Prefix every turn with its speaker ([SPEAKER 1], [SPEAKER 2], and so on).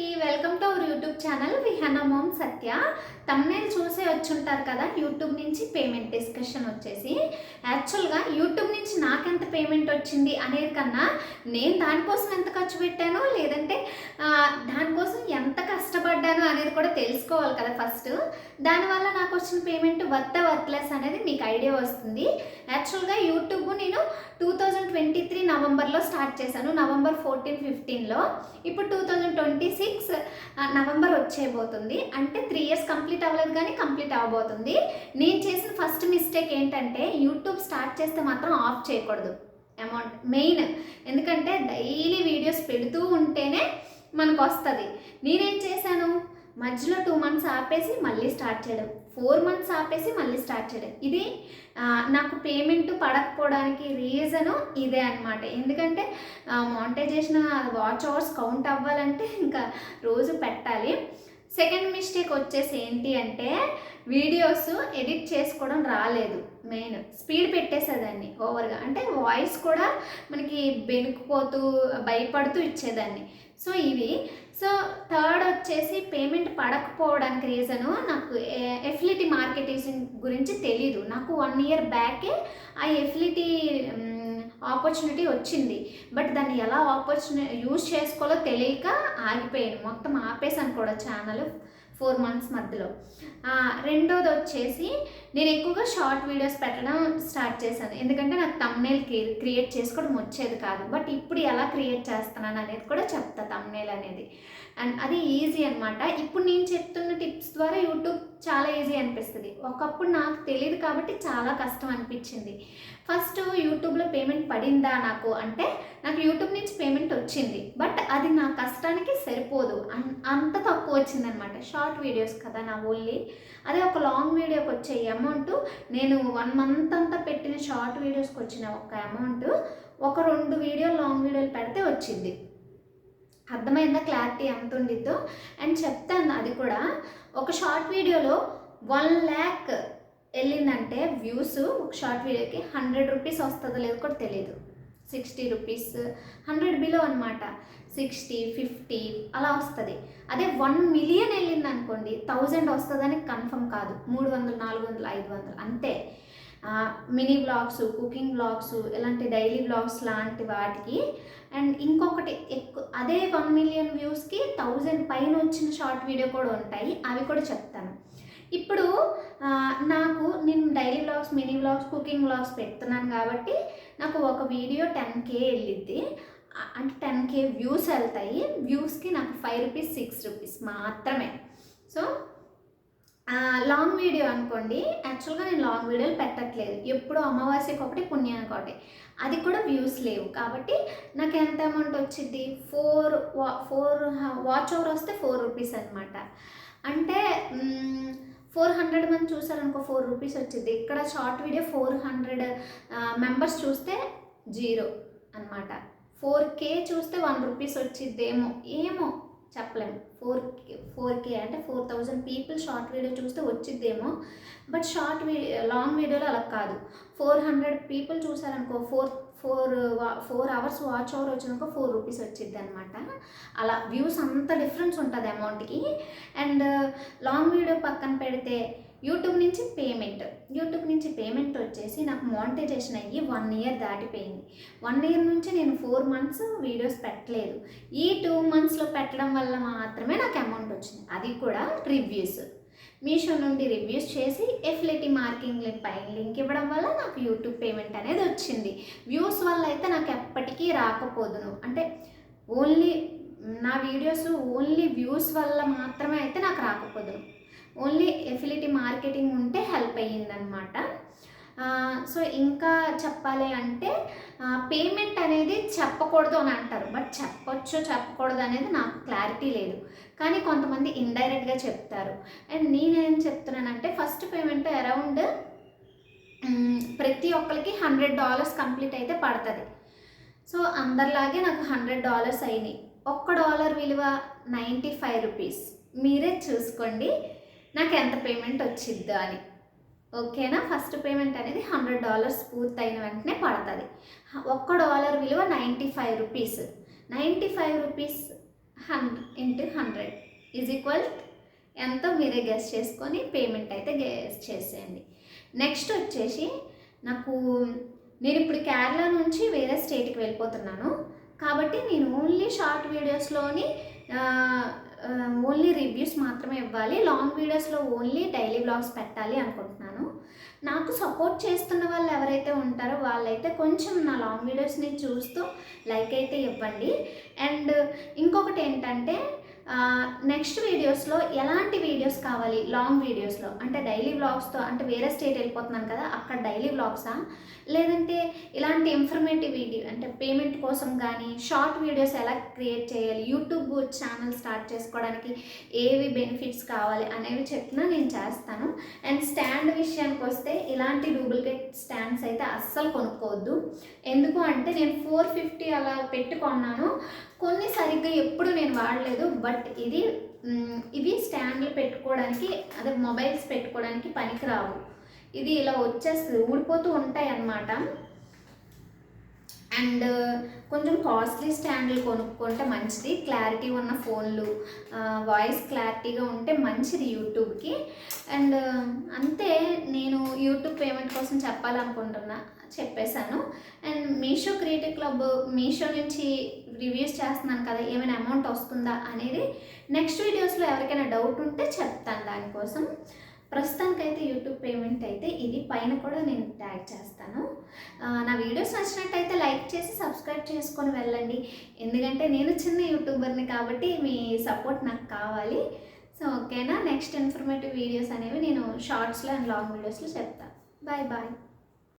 [SPEAKER 1] అందరికీ welcome to our YouTube channel Vihana mom Satya. Thumbnail చూసే వచ్చుంటారు కదా, యూట్యూబ్ నుంచి పేమెంట్ డిస్కషన్ వచ్చేసి. యాక్చువల్గా యూట్యూబ్ నుంచి నాకెంత పేమెంట్ వచ్చింది అనేది కన్నా నేను దానికోసం ఎంత ఖర్చు పెట్టానో, లేదంటే దానికోసం ఎంత కష్టపడ్డాను అనేది కూడా తెలుసుకోవాలి కదా ఫస్ట్. దానివల్ల నాకు వచ్చిన పేమెంట్ వర్త్లెస్ అనేది మీకు ఐడియా వస్తుంది. యాక్చువల్గా యూట్యూబ్ నేను 2023 నవంబర్లో స్టార్ట్ చేశాను, నవంబర్ 14-15లో. ఇప్పుడు 2026 నవంబర్ వచ్చేయబోతుంది, అంటే 3 ఇయర్స్ కంప్లీట్ అవ్వలేదు కానీ కంప్లీట్ అవ్వబోతుంది. నేను చేసిన ఫస్ట్ మిస్టేక్ ఏంటంటే యూట్యూబ్ స్టార్ట్ చేస్తే మాత్రం ఆఫ్ చేయకూడదు అమౌంట్ మెయిన్. ఎందుకంటే డైలీ వీడియోస్ పెడుతూ ఉంటేనే మనకు వస్తుంది. నేనేం చేశాను, మధ్యలో 2 మంత్స్ ఆపేసి మళ్ళీ స్టార్ట్ చేయడం, 4 మంత్స్ ఆపేసి మళ్ళీ స్టార్ట్ చేయడం. ఇది నాకు పేమెంట్ పడకపోవడానికి రీజను ఇదే అనమాట. ఎందుకంటే మానిటైజేషన్ వాచ్ అవర్స్ కౌంట్ అవ్వాలంటే ఇంకా రోజు పెట్టాలి. సెకండ్ మిస్టేక్ వచ్చేసి ఏంటి అంటే వీడియోస్ ఎడిట్ చేసుకోవడం రాలేదు. మెయిన్ స్పీడ్ పెట్టేసేదాన్ని ఓవర్గా, అంటే వాయిస్ కూడా మనకి బెనుకుపోతూ భయపడుతూ ఇచ్చేదాన్ని. సో ఇవి. సో థర్డ్ వచ్చేసి పేమెంట్ పడకపోవడానికి రీజను, నాకు ఎఫిలిటీ మార్కెటింగ్ గురించి తెలీదు. నాకు 1 ఇయర్ బ్యాకే ఆ ఎఫిలిటీ ఆపర్చునిటీ వచ్చింది, బట్ దాన్ని ఎలా యూజ్ చేసుకోవాలో తెలియక ఆగిపోయాను. మొత్తం ఆపేసాను కూడా ఛానల్ 4 మంత్స్ మధ్యలో. రెండోది వచ్చేసి నేను ఎక్కువగా షార్ట్ వీడియోస్ పెట్టడం స్టార్ట్ చేశాను, ఎందుకంటే నాకు థంబ్నెయిల్ క్రియేట్ చేసుకోవడం వచ్చేది కాదు. బట్ ఇప్పుడు ఎలా క్రియేట్ చేస్తున్నాను అనేది కూడా చెప్తా. థంబ్నెయిల్ అనేది అండ్ అది ఈజీ అనమాట. ఇప్పుడు నేను చెప్తున్న టిప్స్ ద్వారా యూట్యూబ్ చాలా ఈజీ అనిపిస్తుంది. ఒకప్పుడు నాకు తెలియదు కాబట్టి చాలా కష్టం అనిపించింది. ఫస్ట్ యూట్యూబ్లో పేమెంట్ పడిందా నాకు అంటే, నాకు యూట్యూబ్ నుంచి పేమెంట్ వచ్చింది, బట్ అది నా కష్టానికి సరిపోదు, అంత తక్కువ వచ్చిందనమాట. షార్ట్ వీడియోస్ కదా నా ఓన్లీ. అదే ఒక లాంగ్ వీడియోకి వచ్చే అమౌంట్, నేను 1 మంత్ అంతా పెట్టిన షార్ట్ వీడియోస్కి వచ్చిన ఒక అమౌంట్ ఒక 2 వీడియోలు లాంగ్ వీడియోలు పెడితే వచ్చింది. అర్థమైందా క్లారిటీ ఎంత ఉండిద్దో? అండ్ చెప్తాను అది కూడా. ఒక షార్ట్ వీడియోలో 1 lakh వెళ్ళిందంటే వ్యూస్, ఒక షార్ట్ వీడియోకి 100 రూపీస్ వస్తుందో లేదో కూడా తెలియదు. 60 రూపీస్, 100 బిలో అనమాట. 60, 50 అలా వస్తుంది. అదే 1 మిలియన్ వెళ్ళింది అనుకోండి, 1000 వస్తుందని కన్ఫర్మ్ కాదు. 300, 400, 500 అంతే. మినీ వ్లాగ్స్, కుకింగ్ వ్లాగ్స్, ఇలాంటి డైలీ వ్లాగ్స్ లాంటి వాటికి. అండ్ ఇంకొకటి అదే 1 మిలియన్ వ్యూస్కి 1000 పైన వచ్చిన షార్ట్ వీడియో కూడా ఉంటాయి, అవి కూడా చెప్తాను. ఇప్పుడు నాకు నేను daily vlogs, mini vlogs, cooking vlogs పెడుతున్నాను కాబట్టి నాకు ఒక వీడియో 10K వెళ్ళిద్ది, అంటే 10K వ్యూస్ వెళ్తాయి. వ్యూస్కి నాకు 5 రూపీస్, 6 రూపీస్ మాత్రమే. సో లాంగ్ వీడియో అనుకోండి, యాక్చువల్గా నేను లాంగ్ వీడియోలు పెట్టట్లేదు. ఎప్పుడు అమావాస్యకి ఒకటి, పుణ్యానికి ఒకటి, అది కూడా వ్యూస్ లేవు. కాబట్టి నాకు ఎంత అమౌంట్ వచ్చింది, 4 వాచ్ అవర్ వస్తే 4 రూపీస్ అనమాట. అంటే 400 మంది చూసారనుకో 4 రూపీస్ వచ్చింది. ఇక్కడ షార్ట్ వీడియో 400 మెంబర్స్ చూస్తే 0 అనమాట. 4K చూస్తే 1 రూపీస్ వచ్చిద్దేమో, ఏమో చెప్పలేము. 4K అంటే 4000 పీపుల్ షార్ట్ వీడియో చూస్తే వచ్చిద్దేమో. బట్ లాంగ్ వీడియోలో అలా కాదు. 400 పీపుల్ చూసారనుకో, 4 అవర్స్ వాచ్ అవర్ వచ్చినాక 4 రూపీస్ వచ్చిద్ది అనమాట. అలా వ్యూస్ అంత డిఫరెన్స్ ఉంటుంది అమౌంట్కి. అండ్ లాంగ్ వీడియో పక్కన పెడితే యూట్యూబ్ నుంచి పేమెంట్ వచ్చేసి నాకు మానిటైజేషన్ అయ్యి 1 ఇయర్ దాటిపోయింది. 1 ఇయర్ నుంచి నేను 4 మంత్స్ వీడియోస్ పెట్టలేదు. ఈ 2 మంత్స్లో పెట్టడం వల్ల మాత్రమే నాకు అమౌంట్ వచ్చింది. అది కూడా రివ్యూస్, మీషో నుండి రివ్యూస్ చేసి ఎఫిలిటీ మార్కెటింగ్ పైన లింక్ ఇవ్వడం వల్ల నాకు యూట్యూబ్ పేమెంట్ అనేది వచ్చింది. వ్యూస్ వల్ల అయితే నాకు ఎప్పటికీ రాకపోదును, అంటే ఓన్లీ నా వీడియోస్ ఓన్లీ వ్యూస్ వల్ల మాత్రమే అయితే నాకు రాకపోదును. ఓన్లీ ఎఫిలిటీ మార్కెటింగ్ ఉంటే హెల్ప్ అయ్యిందనమాట. సో ఇంకా చెప్పాలి అంటే పేమెంట్ అనేది చెప్పకూడదు అని అంటారు, బట్ చెప్పొచ్చు చెప్పకూడదు అనేది నాకు క్లారిటీ లేదు. కానీ కొంతమంది ఇండైరెక్ట్గా చెప్తారు. అండ్ నేనేం చెప్తున్నానంటే, ఫస్ట్ పేమెంట్ అరౌండ్ ప్రతి ఒక్కరికి $100 కంప్లీట్ అయితే పడుతుంది. సో అందరిలాగే నాకు $100 అయినాయి. $1 విలువ 95 రూపీస్. మీరే చూసుకోండి నాకు ఎంత పేమెంట్ వచ్చిద్దో అని. ఓకేనా? ఫస్ట్ పేమెంట్ అనేది $100 పూర్తయిన వెంటనే పడుతుంది. $1 విలువ 95 రూపీస్. 95 రూపీస్ 100 ఈజ్ ఈక్వల్ ఎంతో మీరే గెస్ చేసుకొని పేమెంట్ అయితే గెస్ చేసేయండి. నెక్స్ట్ వచ్చేసి నేను ఇప్పుడు కేరళ నుంచి వేరే స్టేట్కి వెళ్ళిపోతున్నాను కాబట్టి నేను ఓన్లీ షార్ట్ వీడియోస్లోని ఓన్లీ రివ్యూస్ మాత్రమే ఇవ్వాలి. లాంగ్ వీడియోస్లో ఓన్లీ డైలీ బ్లాగ్స్ పెట్టాలి అనుకుంటున్నాను. నాకు సపోర్ట్ చేస్తున్న వాళ్ళు ఎవరైతే ఉంటారో వాళ్ళైతే కొంచెం నా లాంగ్ వీడియోస్ని చూస్తూ లైక్ అయితే ఇవ్వండి. అండ్ ఇంకొకటి ఏంటంటే నెక్స్ట్ వీడియోస్లో ఎలాంటి వీడియోస్ కావాలి, లాంగ్ వీడియోస్లో అంటే డైలీ వ్లాగ్స్తో, అంటే వేరే స్టేట్ వెళ్ళిపోతున్నాను కదా అక్కడ డైలీ వ్లాగ్సా, లేదంటే ఇలాంటి ఇన్ఫర్మేటివ్ వీడియో అంటే పేమెంట్ కోసం కానీ షార్ట్ వీడియోస్ ఎలా క్రియేట్ చేయాలి, యూట్యూబ్ ఛానల్ స్టార్ట్ చేసుకోవడానికి ఏవి బెనిఫిట్స్ కావాలి అనేవి చెప్పినా నేను చేస్తాను. అండ్ స్టాండ్ విషయానికి వస్తే ఇలాంటి డూప్లికేట్ స్టాండ్స్ అయితే అస్సలు కొనుక్కోవద్దు. ఎందుకు అంటే నేను 450 అలా పెట్టుకున్నాను, కొన్ని సరిగ్గా ఎప్పుడు నేను వాడలేదు. బట్ ఇవి స్టాండ్లు పెట్టుకోవడానికి, అదే మొబైల్స్ పెట్టుకోవడానికి పనికిరావు. ఇది ఇలా వచ్చేస్తుంది, ఊడిపోతూ ఉంటాయి అన్నమాట. అండ్ కొంచెం కాస్ట్లీ స్టాండ్లు కొనుక్కుంటే మంచిది. క్లారిటీ ఉన్న ఫోన్లు, వాయిస్ క్లారిటీగా ఉంటే మంచిది యూట్యూబ్కి. అండ్ అంతే, నేను యూట్యూబ్ పేమెంట్ కోసం చెప్పేశాను. And Meesho creative club, Meesho నుంచి రివ్యూస్ చేస్తున్నాను కదా, ఏమైనా అమౌంట్ వస్తుందా అనేది నెక్స్ట్ వీడియోస్లో ఎవరికైనా డౌట్ ఉంటే చెప్తాను. దానికోసం ప్రస్తుతానికైతే యూట్యూబ్ పేమెంట్ అయితే ఇది, పైన కూడా నేను ట్యాగ్ చేస్తాను. నా వీడియోస్ నచ్చినట్టయితే లైక్ చేసి సబ్స్క్రైబ్ చేసుకొని వెళ్ళండి. ఎందుకంటే నేను చిన్న యూట్యూబర్ని కాబట్టి మీ సపోర్ట్ నాకు కావాలి. సో ఓకేనా, నెక్స్ట్ ఇన్ఫర్మేటివ్ వీడియోస్ అనేవి నేను షార్ట్స్లో అండ్ లాంగ్ వీడియోస్లో చెప్తాను. Bye bye.